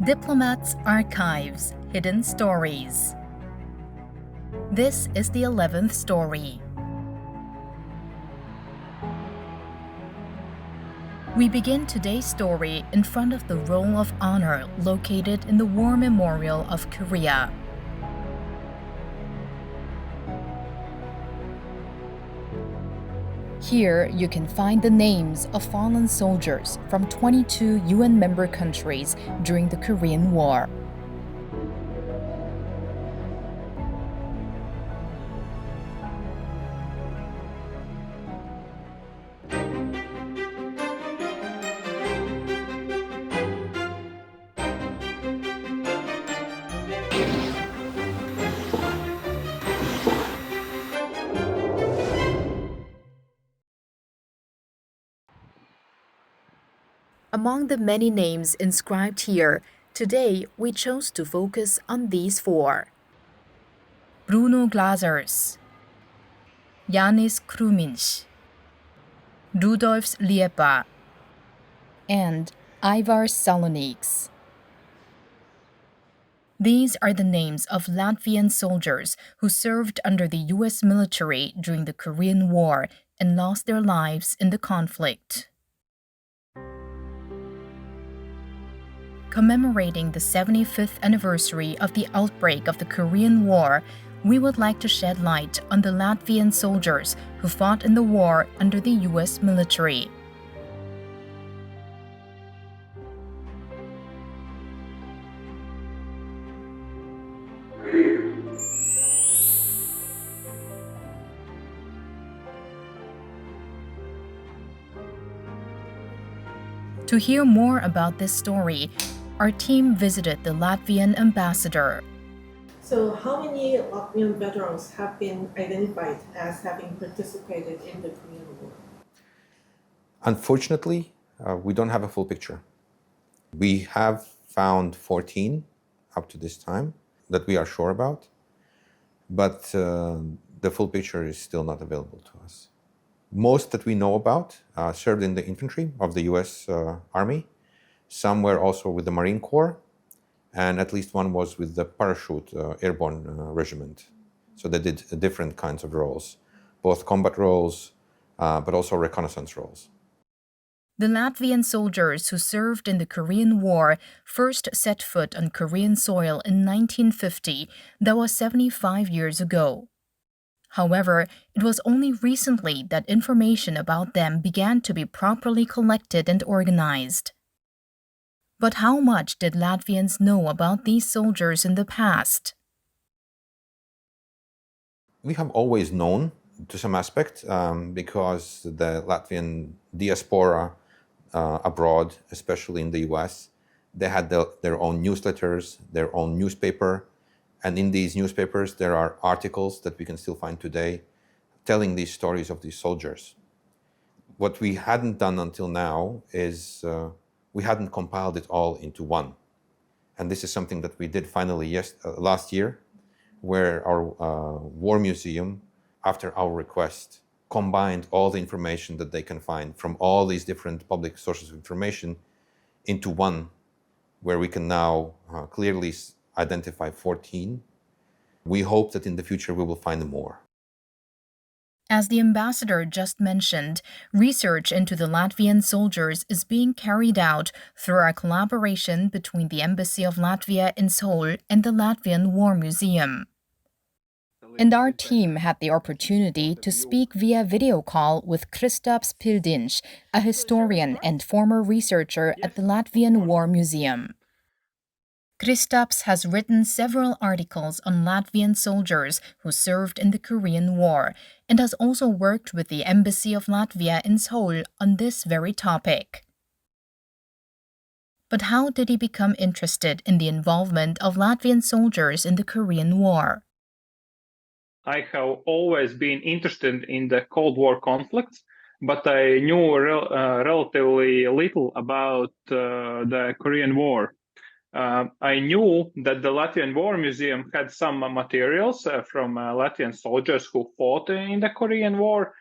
Diplomat's Archives, Hidden Stories. This is the 11th story. We begin today's story in front of the Roll of Honor located in the War Memorial of Korea. Here you can find the names of fallen soldiers from 22 UN member countries during the Korean War. Among the many names inscribed here, today we chose to focus on these four. Bruno Glazers, Jānis Krūmiņš, Rudolfs Liepa, and Ivar Saloniks. These are the names of Latvian soldiers who served under the US military during the Korean War and lost their lives in the conflict. Commemorating the 75th anniversary of the outbreak of the Korean War, we would like to shed light on the Latvian soldiers who fought in the war under the US military. To hear more about this story, our team visited the Latvian ambassador. So how many Latvian veterans have been identified as having participated in the Korean War? Unfortunately, we don't have a full picture. We have found 14 up to this time that we are sure about, but the full picture is still not available to us. Most that we know about served in the infantry of the US Army. Some were also with the Marine Corps, and at least one was with the parachute airborne regiment. So they did different kinds of roles, both combat roles, but also reconnaissance roles. The Latvian soldiers who served in the Korean War first set foot on Korean soil in 1950, that was 75 years ago. However, it was only recently that information about them began to be properly collected and organized. But how much did Latvians know about these soldiers in the past? We have always known to some aspect because the Latvian diaspora abroad, especially in the US, they had their own newsletters, their own newspaper. And in these newspapers, there are articles that we can still find today telling these stories of these soldiers. What we hadn't done until now is we hadn't compiled it all into one. And this is something that we did finally last year, where our War Museum, after our request, combined all the information that they can find from all these different public sources of information into one, where we can now clearly identify 14. We hope that in the future we will find more. As the ambassador just mentioned, research into the Latvian soldiers is being carried out through our collaboration between the Embassy of Latvia in Seoul and the Latvian War Museum. And our team had the opportunity to speak via video call with Kristaps Pildiņš, a historian and former researcher at the Latvian War Museum. Kristaps has written several articles on Latvian soldiers who served in the Korean War and has also worked with the Embassy of Latvia in Seoul on this very topic. But how did he become interested in the involvement of Latvian soldiers in the Korean War? I have always been interested in the Cold War conflicts, but I knew relatively little about the Korean War. I knew that the Latvian War Museum had some materials from Latvian soldiers who fought in the Korean War,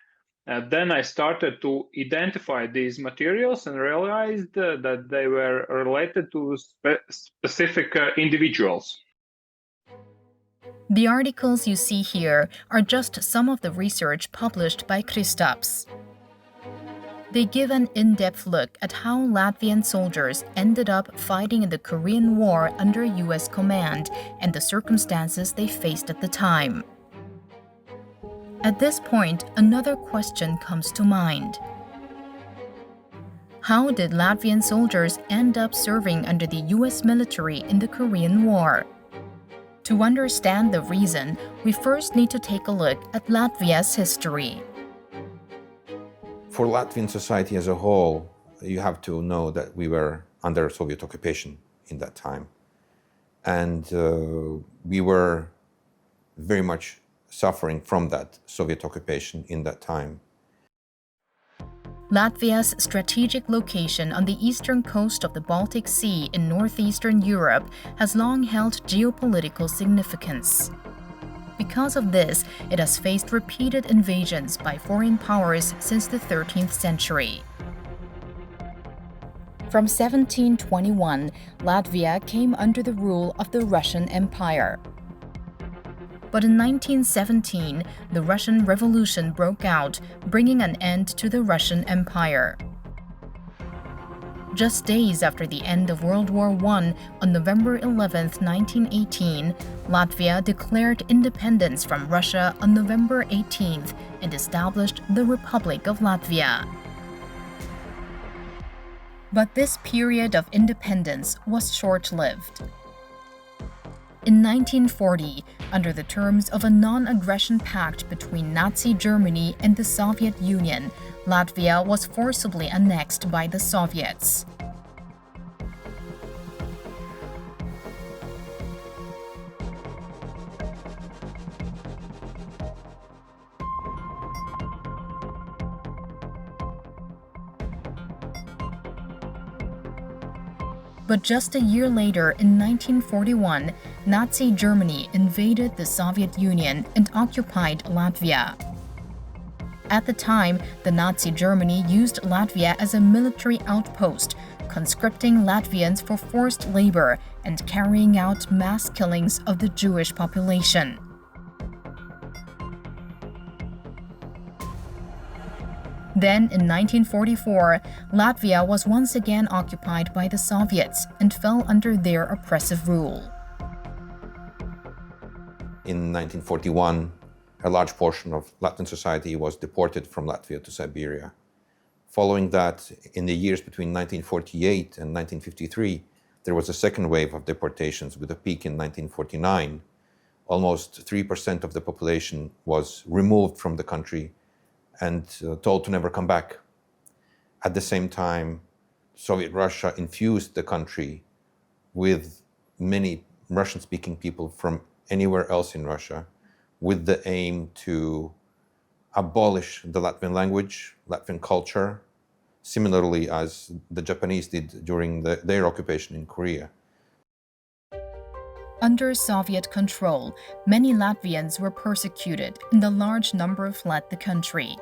Then I started to identify these materials and realized that they were related to specific individuals. The articles you see here are just some of the research published by Kristaps. They give an in-depth look at how Latvian soldiers ended up fighting in the Korean War under US command and the circumstances they faced at the time. At this point, another question comes to mind. How did Latvian soldiers end up serving under the US military in the Korean War? To understand the reason, we first need to take a look at Latvia's history. For Latvian society as a whole, you have to know that we were under Soviet occupation in that time. And we were very much suffering from that Soviet occupation in that time. Latvia's strategic location on the eastern coast of the Baltic Sea in northeastern Europe has long held geopolitical significance. Because of this, it has faced repeated invasions by foreign powers since the 13th century. From 1721, Latvia came under the rule of the Russian Empire. But in 1917, the Russian Revolution broke out, bringing an end to the Russian Empire. Just days after the end of World War I, on November 11, 1918, Latvia declared independence from Russia on November 18th and established the Republic of Latvia. But this period of independence was short-lived. In 1940, under the terms of a non-aggression pact between Nazi Germany and the Soviet Union, Latvia was forcibly annexed by the Soviets. But just a year later, in 1941, Nazi Germany invaded the Soviet Union and occupied Latvia. At the time, the Nazi Germany used Latvia as a military outpost, conscripting Latvians for forced labor and carrying out mass killings of the Jewish population. Then, in 1944, Latvia was once again occupied by the Soviets and fell under their oppressive rule. In 1941, a large portion of Latvian society was deported from Latvia to Siberia. Following that, in the years between 1948 and 1953, there was a second wave of deportations with a peak in 1949. Almost 3% of the population was removed from the country and told to never come back. At the same time, Soviet Russia infused the country with many Russian-speaking people from anywhere else in Russia, with the aim to abolish the Latvian language, Latvian culture, similarly as the Japanese did during their occupation in Korea. Under Soviet control, many Latvians were persecuted and a large number fled the country.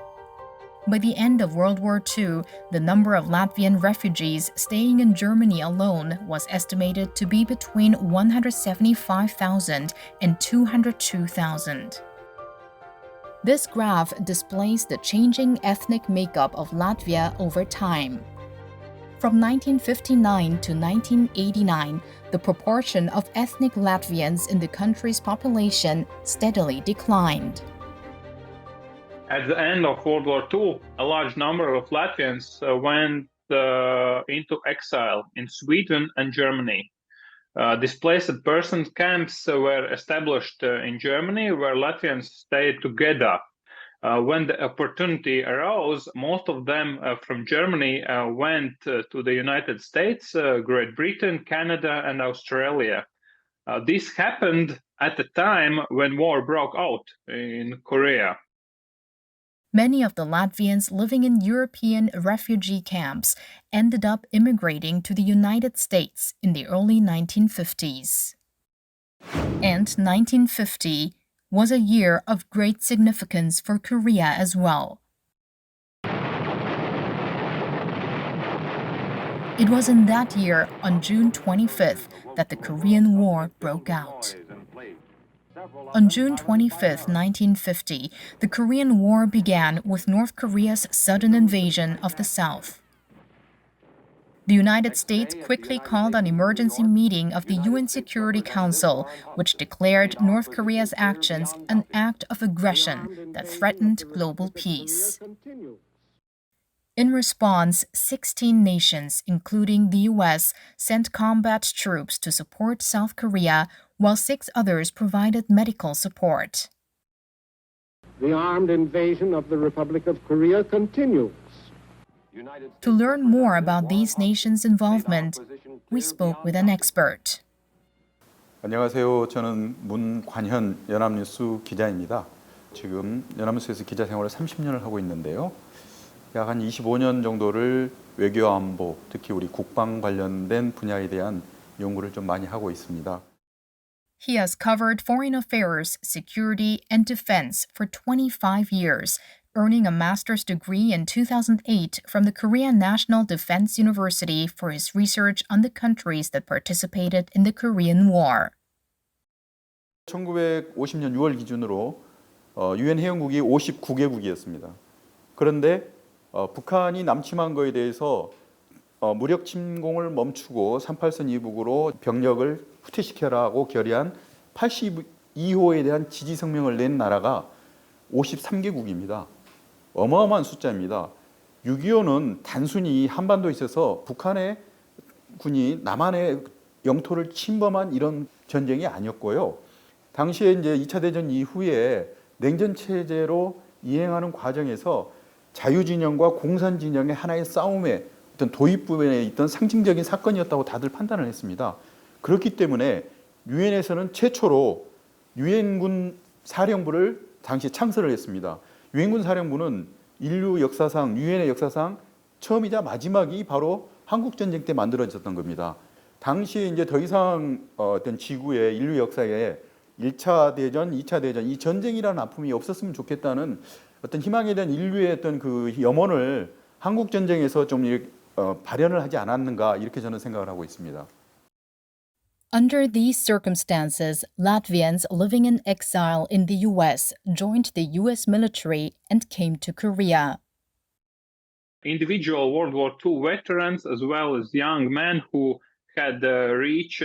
By the end of World War II, the number of Latvian refugees staying in Germany alone was estimated to be between 175,000 and 202,000. This graph displays the changing ethnic makeup of Latvia over time. From 1959 to 1989, the proportion of ethnic Latvians in the country's population steadily declined. At the end of World War II, a large number of Latvians went into exile in Sweden and Germany. Displaced person camps were established in Germany where Latvians stayed together. When the opportunity arose, most of them from Germany went to the United States, Great Britain, Canada, and Australia. This happened at the time when war broke out in Korea. Many of the Latvians living in European refugee camps ended up immigrating to the United States in the early 1950s. And 1950 was a year of great significance for Korea as well. It was in that year, on June 25th, that the Korean War broke out. On June 25, 1950, the Korean War began with North Korea's sudden invasion of the South. The United States quickly called an emergency meeting of the UN Security Council, which declared North Korea's actions an act of aggression that threatened global peace. In response, 16 nations, including the US, sent combat troops to support South Korea, while 6 others provided medical support. The armed invasion of the Republic of Korea continues. To learn more about these nations' involvement, we spoke with an expert. 안녕하세요. 저는 문관현 연합뉴스 기자입니다. 지금 연합뉴스에서 기자 생활을 30년을 하고 있는데요. 약 한 25년 정도를 외교 안보, 특히 우리 국방 관련된 분야에 대한 연구를 좀 많이 하고 있습니다. He has covered foreign affairs, security, and defense for 25 years, earning a master's degree in 2008 from the Korean National Defense University for his research on the countries that participated in the Korean War. 1950년 6월 기준으로 유엔 회원국이 59개국이었습니다. 그런데 북한이 남침한 거에 대해서 무력 침공을 멈추고 38선 이북으로 병력을 후퇴시켜라고 결의한 82호에 대한 지지 성명을 낸 나라가 53개국입니다. 어마어마한 숫자입니다. 6.25는 단순히 한반도에 있어서 북한의 군이 남한의 영토를 침범한 이런 전쟁이 아니었고요. 당시에 이제 2차 대전 이후에 냉전 체제로 이행하는 과정에서 자유진영과 공산진영의 하나의 싸움의 어떤 도입부에 있던 상징적인 사건이었다고 다들 판단을 했습니다. 그렇기 때문에 유엔에서는 최초로 유엔군 사령부를 당시 창설을 했습니다. 유엔군 사령부는 인류 역사상, 유엔의 역사상 처음이자 마지막이 바로 한국전쟁 때 만들어졌던 겁니다. 당시에 이제 더 이상 어떤 지구의 인류 역사에 1차 대전, 2차 대전, 이 전쟁이라는 아픔이 없었으면 좋겠다는 어떤 희망에 대한 인류의 어떤 그 염원을 한국전쟁에서 좀 발현을 하지 않았는가 이렇게 저는 생각을 하고 있습니다. Under these circumstances, Latvians living in exile in the US joined the US military and came to Korea. Individual World War II veterans, as well as young men who had reached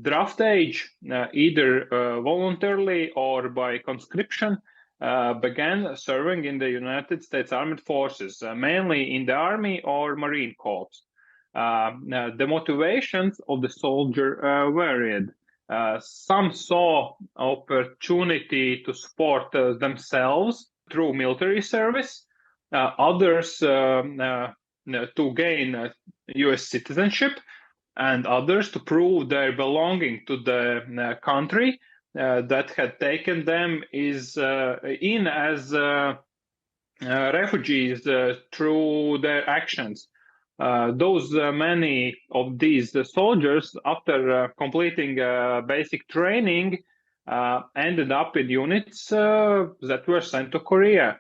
draft age, either voluntarily or by conscription, began serving in the United States Armed Forces, mainly in the Army or Marine Corps. The motivations of the soldier varied. Some saw opportunity to support themselves through military service, others to gain US citizenship, and others to prove their belonging to the country that had taken them in as refugees through their actions. Many of these soldiers, after completing basic training, ended up in units that were sent to Korea.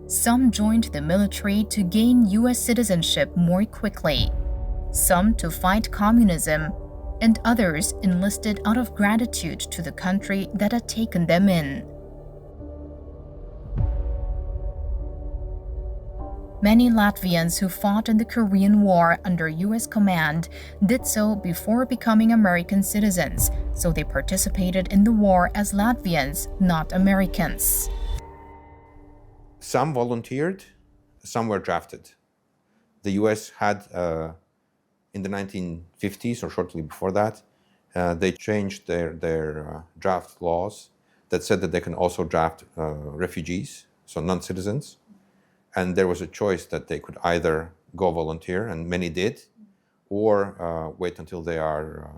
Some joined the military to gain US citizenship more quickly, some to fight communism, and others enlisted out of gratitude to the country that had taken them in. Many Latvians who fought in the Korean War under US command did so before becoming American citizens, so they participated in the war as Latvians, not Americans. Some volunteered, some were drafted. The US had, in the 1950s or shortly before that, they changed their draft laws that said that they can also draft refugees, so non-citizens. And there was a choice that they could either go volunteer, and many did, or wait until they are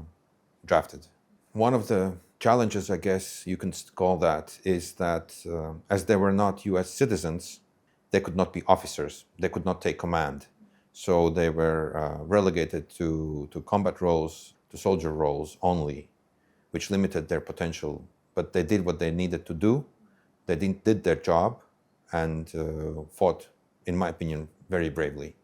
drafted. One of the challenges, I guess you can call that, is that as they were not US citizens, they could not be officers, they could not take command. So they were relegated to combat roles, to soldier roles only, which limited their potential. But they did what they needed to do, they did their job, and fought, in my opinion, very bravely.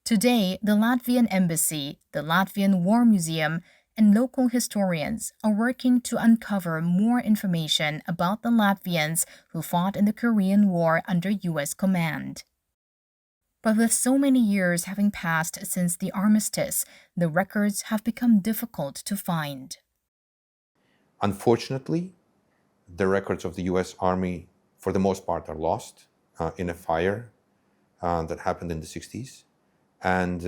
Today, the Latvian Embassy, the Latvian War Museum, and local historians are working to uncover more information about the Latvians who fought in the Korean War under U.S. command. But with so many years having passed since the armistice, the records have become difficult to find. Unfortunately, the records of the U.S. Army, for the most part, are lost in a fire that happened in the 60s. And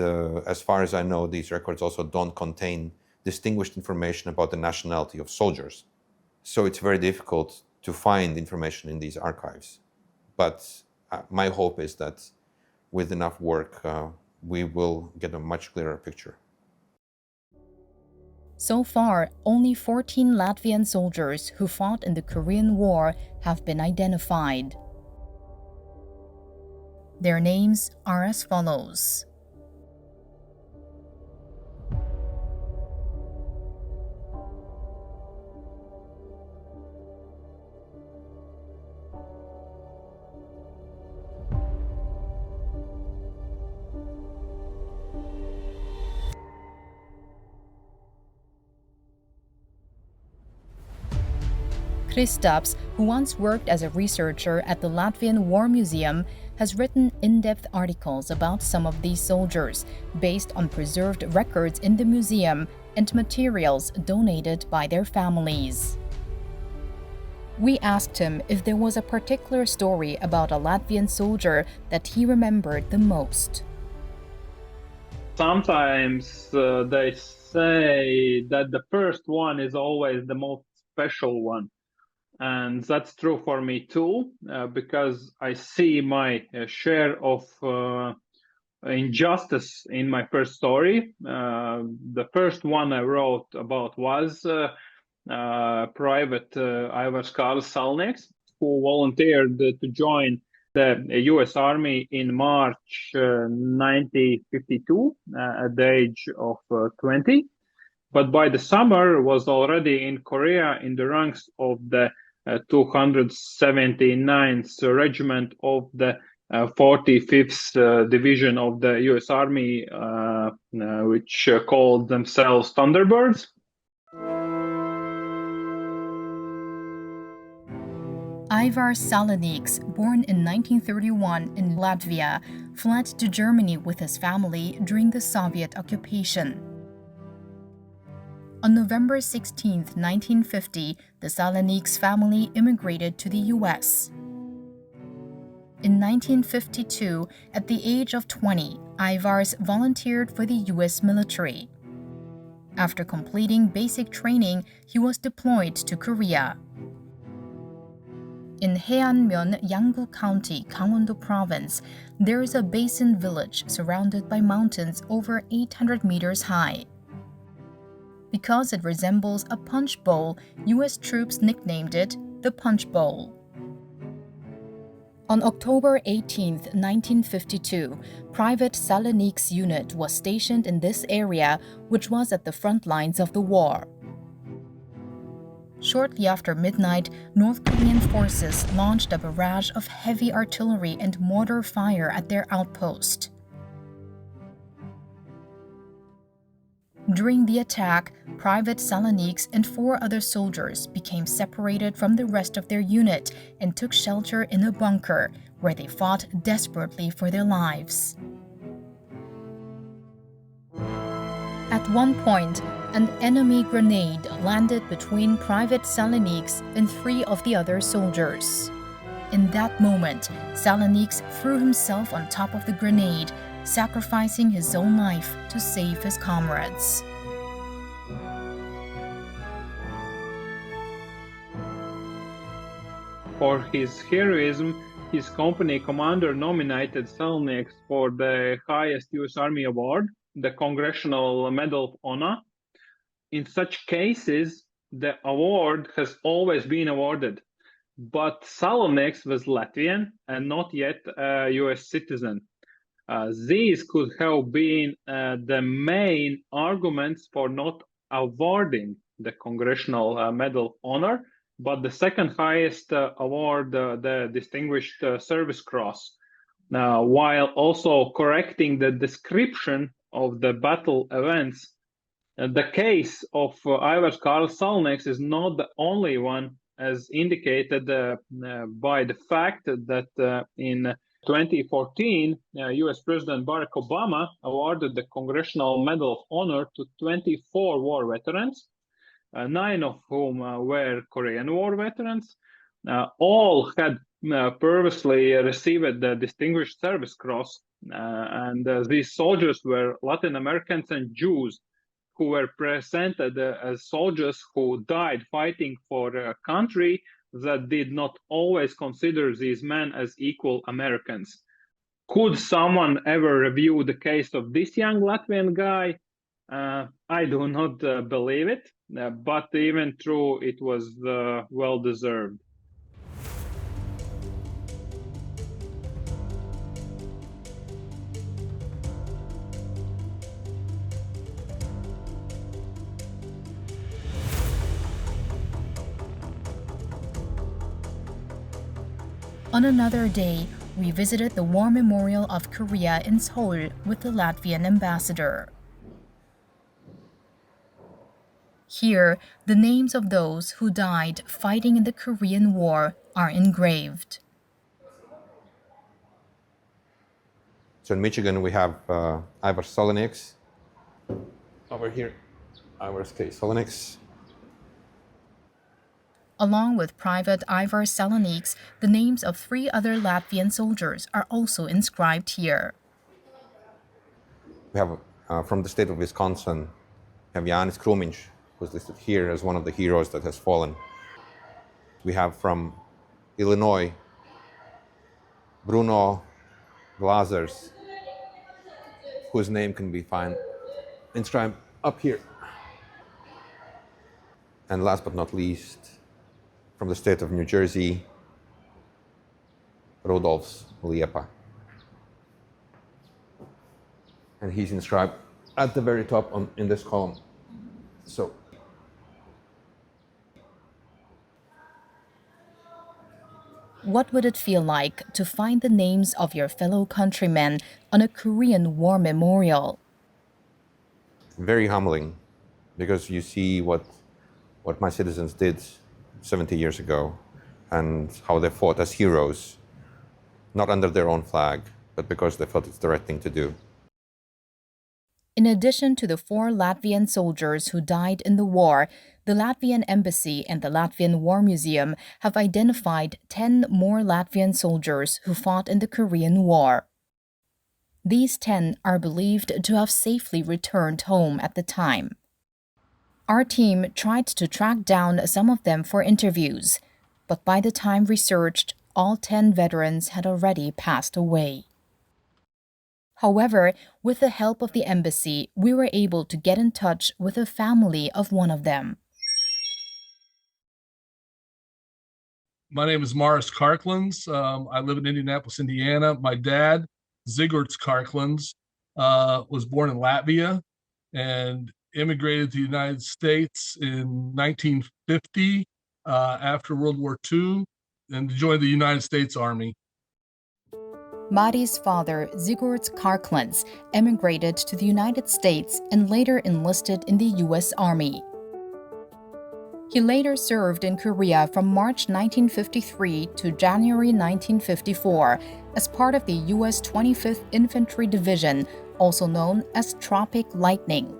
as far as I know, these records also don't contain distinguished information about the nationality of soldiers. So it's very difficult to find information in these archives. But my hope is that with enough work, we will get a much clearer picture. So far, only 14 Latvian soldiers who fought in the Korean War have been identified. Their names are as follows. Kristaps, who once worked as a researcher at the Latvian War Museum, has written in-depth articles about some of these soldiers, based on preserved records in the museum and materials donated by their families. We asked him if there was a particular story about a Latvian soldier that he remembered the most. Sometimes they say that the first one is always the most special one. And that's true for me too, because I see my share of injustice in my first story. The first one I wrote about was Private Aivars Kārlis Salnieks, who volunteered to join the U.S. Army in March 1952 at the age of 20. But by the summer was already in Korea in the ranks of the 279th Regiment of the 45th Division of the U.S. Army, which called themselves Thunderbirds. Aivars Salnieks, born in 1931 in Latvia, fled to Germany with his family during the Soviet occupation. On November 16, 1950, the Salnieks family immigrated to the U.S. In 1952, at the age of 20, Aivars volunteered for the U.S. military. After completing basic training, he was deployed to Korea. In Haeanmyeon, Yanggu County, Gangwon-do Province, there is a basin village surrounded by mountains over 800 meters high. Because it resembles a punch bowl, U.S. troops nicknamed it the Punch Bowl. On October 18, 1952, Private Salnieks' unit was stationed in this area, which was at the front lines of the war. Shortly after midnight, North Korean forces launched a barrage of heavy artillery and mortar fire at their outpost. During the attack, Private Salnieks and 4 other soldiers became separated from the rest of their unit and took shelter in a bunker, where they fought desperately for their lives. At one point, an enemy grenade landed between Private Salnieks and 3 of the other soldiers. In that moment, Salnieks threw himself on top of the grenade, sacrificing his own life to save his comrades. For his heroism, his company commander nominated Salnieks for the highest U.S. Army award, the Congressional Medal of Honor. In such cases, the award has always been awarded, but Salnieks was Latvian and not yet a U.S. citizen. These could have been the main arguments for not awarding the Congressional Medal of Honor, but the second highest award, the Distinguished Service Cross, while also correcting the description of the battle events. The case of Aivars Kārlis Salnieks is not the only one, as indicated by the fact that in 2014, US President Barack Obama awarded the Congressional Medal of Honor to 24 war veterans, 9 of whom were Korean War veterans. All had previously received the Distinguished Service Cross, and these soldiers were Latin Americans and Jews, who were presented as soldiers who died fighting for a country that did not always consider these men as equal Americans. Could someone ever review the case of this young Latvian guy? I do not believe it, but even though it was well-deserved. On another day, we visited the War Memorial of Korea in Seoul with the Latvian ambassador. Here, the names of those who died fighting in the Korean War are engraved. So in Michigan, we have Aivars Salnieks. Over here, Aivars K. Salnieks. Along with Private Aivars Salnieks, the names of 3 other Latvian soldiers are also inscribed here. We have from the state of Wisconsin, we have Jānis Krūmiņš, who's listed here as one of the heroes that has fallen. We have from Illinois, Bruno Glazers, whose name can be found inscribed up here. And last but not least, from the state of New Jersey, Rudolfs Liepa. And he's inscribed at the very top in this column. So, What would it feel like to find the names of your fellow countrymen on a Korean War memorial? very humbling, because you see what my citizens did 70 years ago and how they fought as heroes, not under their own flag, but because they felt it's the right thing to do. In addition to the 4 Latvian soldiers who died in the war, the Latvian Embassy and the Latvian War Museum have identified 10 more Latvian soldiers who fought in the Korean War. These 10 are believed to have safely returned home at the time. Our team tried to track down some of them for interviews, but by the time researched, all 10 veterans had already passed away. However, with the help of the embassy, we were able to get in touch with the family of one of them. My name is Morris Karklins. I live in Indianapolis, Indiana. My dad, Zigorts Karklins, was born in Latvia and immigrated to the United States in 1950 after World War II and joined the United States Army. Mari's father, Zigorts Karklins, emigrated to the United States and later enlisted in the U.S. Army. He later served in Korea from March 1953 to January 1954 as part of the U.S. 25th Infantry Division, also known as Tropic Lightning.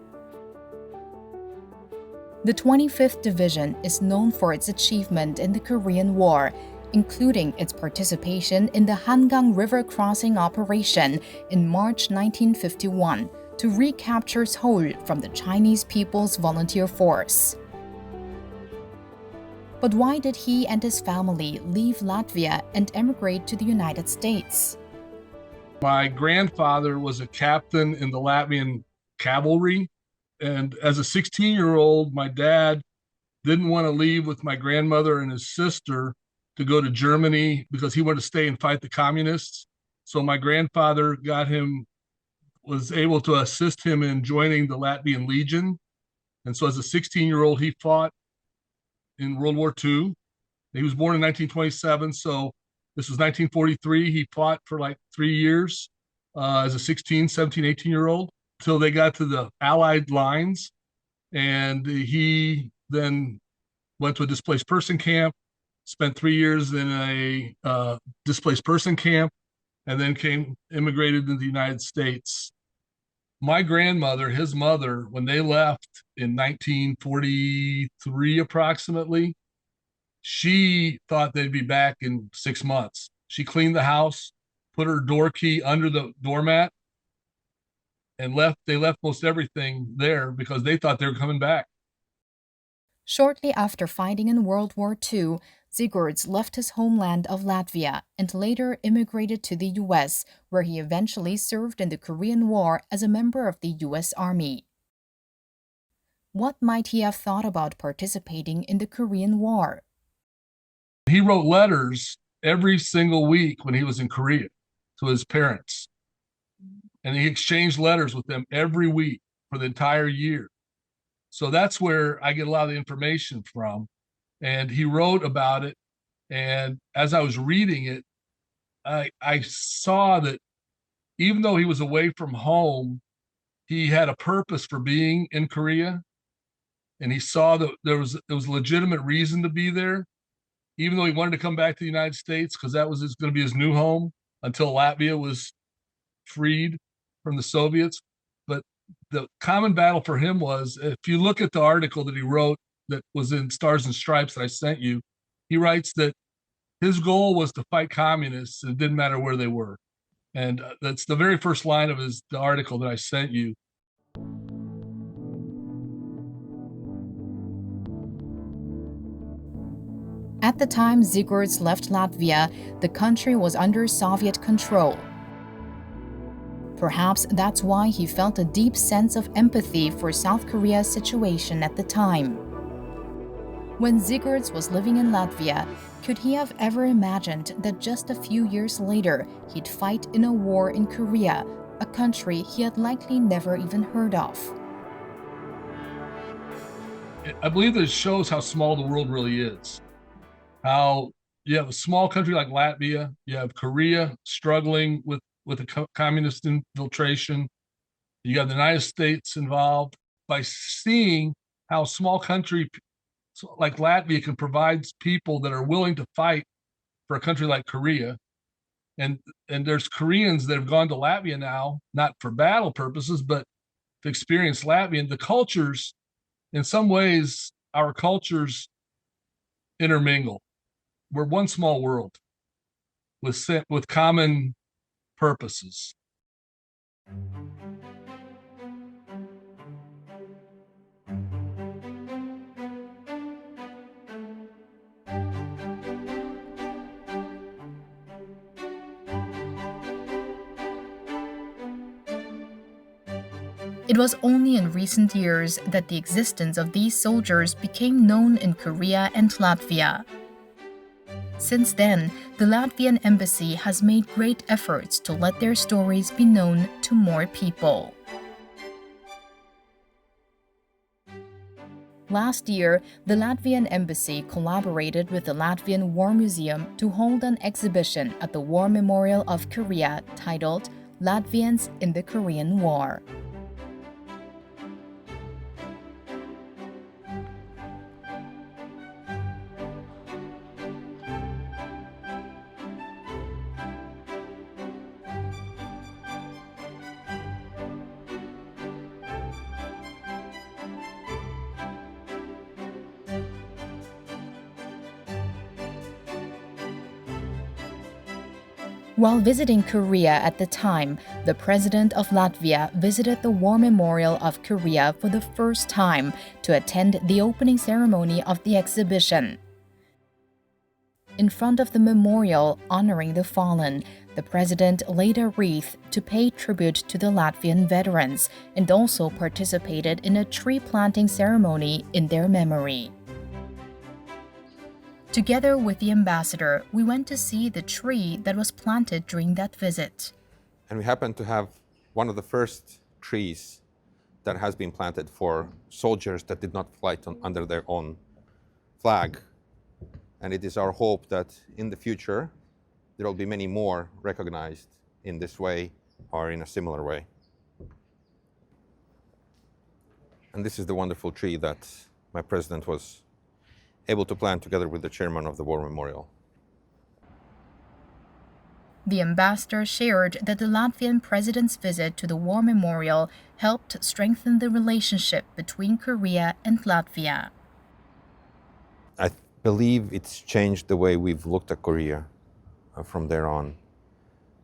The 25th Division is known for its achievement in the Korean War, including its participation in the Hangang River crossing operation in March 1951 to recapture Seoul from the Chinese People's Volunteer Force. But why did he and his family leave Latvia and emigrate to the United States? My grandfather was a captain in the Latvian cavalry, and as a 16-year-old, my dad didn't want to leave with my grandmother and his sister to go to Germany because he wanted to stay and fight the communists. So my grandfather was able to assist him in joining the Latvian Legion. And so as a 16-year-old, he fought in World War II. He was born in 1927, so This was 1943. He fought for like 3 years as a 16, 17, 18-year-old until they got to the Allied lines. And he then went to a displaced person camp, spent 3 years in a displaced person camp, and then immigrated into the United States. My grandmother, his mother, when they left in 1943 approximately, she thought they'd be back in 6 months. She cleaned the house, put her door key under the doormat, and left. They left most everything there because they thought they were coming back. Shortly after fighting in World War II, Sigurds left his homeland of Latvia and later immigrated to the U.S., where he eventually served in the Korean War as a member of the U.S. Army. What might he have thought about participating in the Korean War? He wrote letters every single week when he was in Korea to his parents. And he exchanged letters with them every week for the entire year. So that's where I get a lot of the information from. And he wrote about it. And as I was reading it, I saw that even though he was away from home, he had a purpose for being in Korea. And he saw that there was a legitimate reason to be there, even though he wanted to come back to the United States because that was going to be his new home until Latvia was freed from the Soviets. But the common battle for him was, if you look at the article that he wrote that was in Stars and Stripes that I sent you, he writes that his goal was to fight communists. It didn't matter where they were. And that's the very first line of the article that I sent you. At the time Sigurds left Latvia, the country was under Soviet control. Perhaps that's why he felt a deep sense of empathy for South Korea's situation at the time. When Sigurds was living in Latvia, could he have ever imagined that just a few years later he'd fight in a war in Korea, a country he had likely never even heard of? I believe that it shows how small the world really is. How you have a small country like Latvia, you have Korea struggling with a communist infiltration, you got the United States involved. By seeing how a small country like Latvia can provide people that are willing to fight for a country like Korea, and there's Koreans that have gone to Latvia now, not for battle purposes, but to experience Latvian. The cultures, in some ways, our cultures intermingle. We're one small world with common purposes. It was only in recent years that the existence of these soldiers became known in Korea and Latvia. Since then, the Latvian embassy has made great efforts to let their stories be known to more people. Last year, the Latvian embassy collaborated with the Latvian War Museum to hold an exhibition at the War Memorial of Korea titled Latvians in the Korean War. While visiting Korea at the time, the President of Latvia visited the War Memorial of Korea for the first time to attend the opening ceremony of the exhibition. In front of the memorial honoring the fallen, the President laid a wreath to pay tribute to the Latvian veterans and also participated in a tree planting ceremony in their memory. Together with the ambassador, we went to see the tree that was planted during that visit. And we happen to have one of the first trees that has been planted for soldiers that did not fight under their own flag. And it is our hope that in the future, there will be many more recognized in this way or in a similar way. And this is the wonderful tree that my president was able to plant together with the chairman of the War Memorial. The ambassador shared that the Latvian president's visit to the War Memorial helped strengthen the relationship between Korea and Latvia. I believe it's changed the way we've looked at Korea from there on.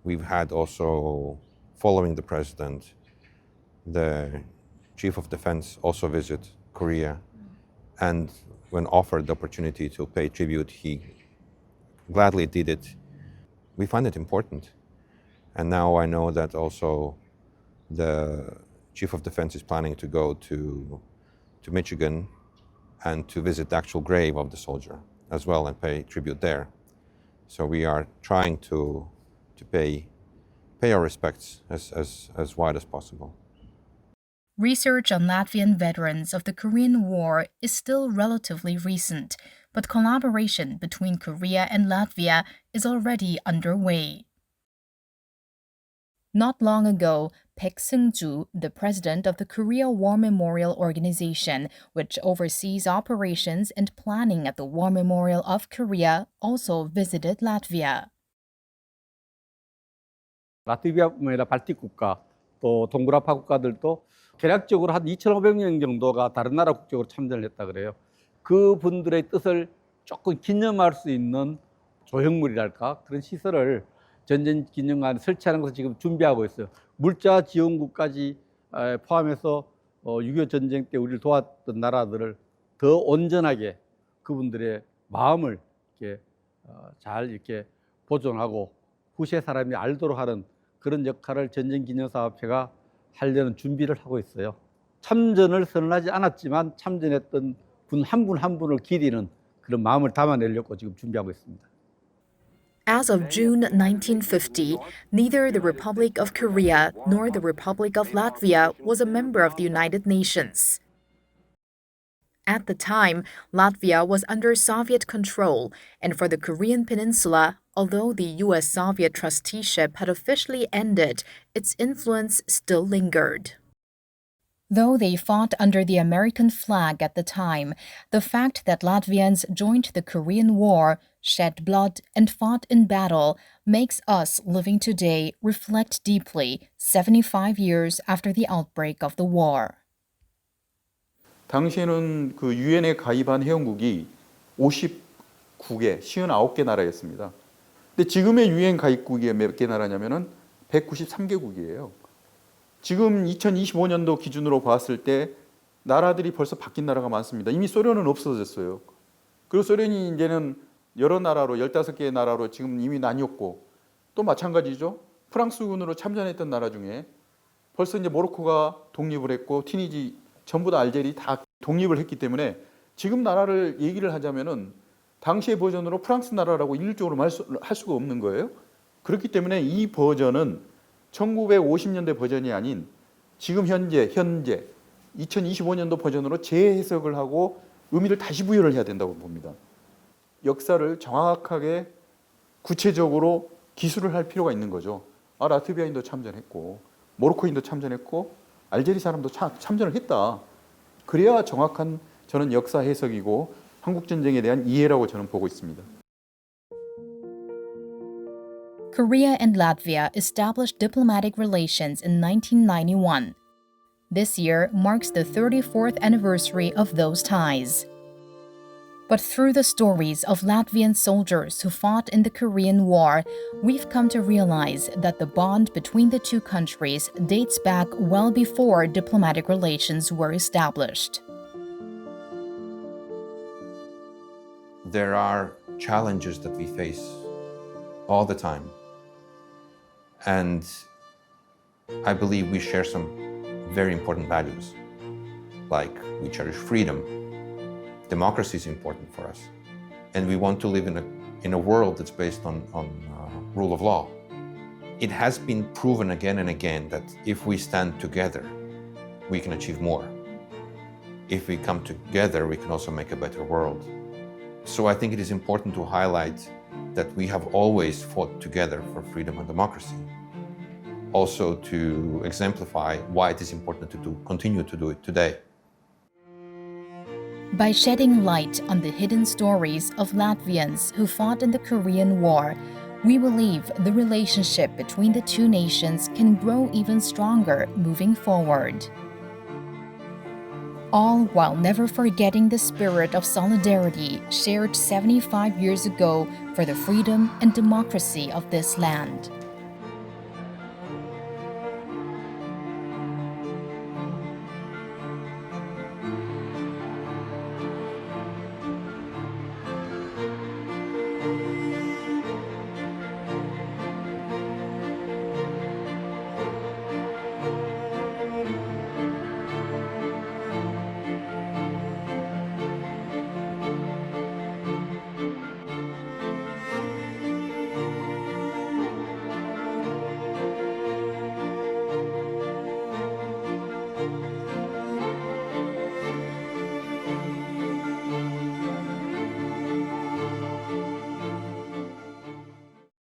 We've had also, following the president, the chief of defense also visit Korea, and when offered the opportunity to pay tribute, he gladly did it. We find it important. And now I know that also the chief of defense is planning to go to Michigan and to visit the actual grave of the soldier as well and pay tribute there. So we are trying to pay our respects as wide as possible. Research on Latvian veterans of the Korean War is still relatively recent, but collaboration between Korea and Latvia is already underway. Not long ago, Baek Seung-ju, the president of the Korea War Memorial Organization, which oversees operations and planning at the War Memorial of Korea, also visited Latvia. 라트비아뿐만 아니라 발틱 국가, 또 동부라파 국가들도 대략적으로 한 2,500명 정도가 다른 나라 국적으로 참전을 했다 그래요. 그분들의 뜻을 조금 기념할 수 있는 조형물이랄까 그런 시설을 전쟁 기념관에 설치하는 것을 지금 준비하고 있어요. 물자 지원국까지 포함해서 6.25 전쟁 때 우리를 도왔던 나라들을 더 온전하게 그분들의 마음을 이렇게 잘 이렇게 보존하고 후세 사람이 알도록 하는 그런 역할을 전쟁기념사업회가 하려는 준비를 하고 있어요. 참전을 선언하지 않았지만 참전했던 분 한 분 한 분을 기리는 그런 마음을 담아내려고 지금 준비하고 있습니다. As of June 1950, neither the Republic of Korea nor the Republic of Latvia was a member of the United Nations. At the time, Latvia was under Soviet control, and for the Korean Peninsula, although the U.S.-Soviet trusteeship had officially ended, its influence still lingered. Though they fought under the American flag at the time, the fact that Latvians joined the Korean War, shed blood, and fought in battle makes us living today reflect deeply 75 years after the outbreak of the war. 당시에는 그 유엔에 가입한 회원국이 59개, 59개 나라였습니다. 근데 지금의 유엔 가입국이 몇 개 나라냐면은 193개국이에요. 지금 2025년도 기준으로 봤을 때 나라들이 벌써 바뀐 나라가 많습니다. 이미 소련은 없어졌어요. 그리고 소련이 이제는 여러 나라로 15개의 나라로 지금 이미 나뉘었고 또 마찬가지죠. 프랑스군으로 참전했던 나라 중에 벌써 이제 모로코가 독립을 했고 튀니지 전부 다 알제리 다 독립을 했기 때문에 지금 나라를 얘기를 하자면은 당시의 버전으로 프랑스 나라라고 일률적으로 할 수가 없는 거예요. 그렇기 때문에 이 버전은 1950년대 버전이 아닌 지금 현재 2025년도 버전으로 재해석을 하고 의미를 다시 부여를 해야 된다고 봅니다. 역사를 정확하게 구체적으로 기술을 할 필요가 있는 거죠. 라트비아인도 참전했고 모로코인도 참전했고 알제리 사람도 참전을 했다. 그래야 정확한 저는 역사 해석이고 한국전쟁에 대한 이해라고 저는 보고 있습니다. Korea and Latvia established diplomatic relations in 1991. This year marks the 34th anniversary of those ties. But through the stories of Latvian soldiers who fought in the Korean War, we've come to realize that the bond between the two countries dates back well before diplomatic relations were established. There are challenges that we face all the time. And I believe we share some very important values, like we cherish freedom. Democracy is important for us. And we want to live in a world that's based on rule of law. It has been proven again and again that if we stand together, we can achieve more. If we come together, we can also make a better world. So I think it is important to highlight that we have always fought together for freedom and democracy. Also to exemplify why it is important to continue to do it today. By shedding light on the hidden stories of Latvians who fought in the Korean War, we believe the relationship between the two nations can grow even stronger moving forward. All while never forgetting the spirit of solidarity shared 75 years ago for the freedom and democracy of this land.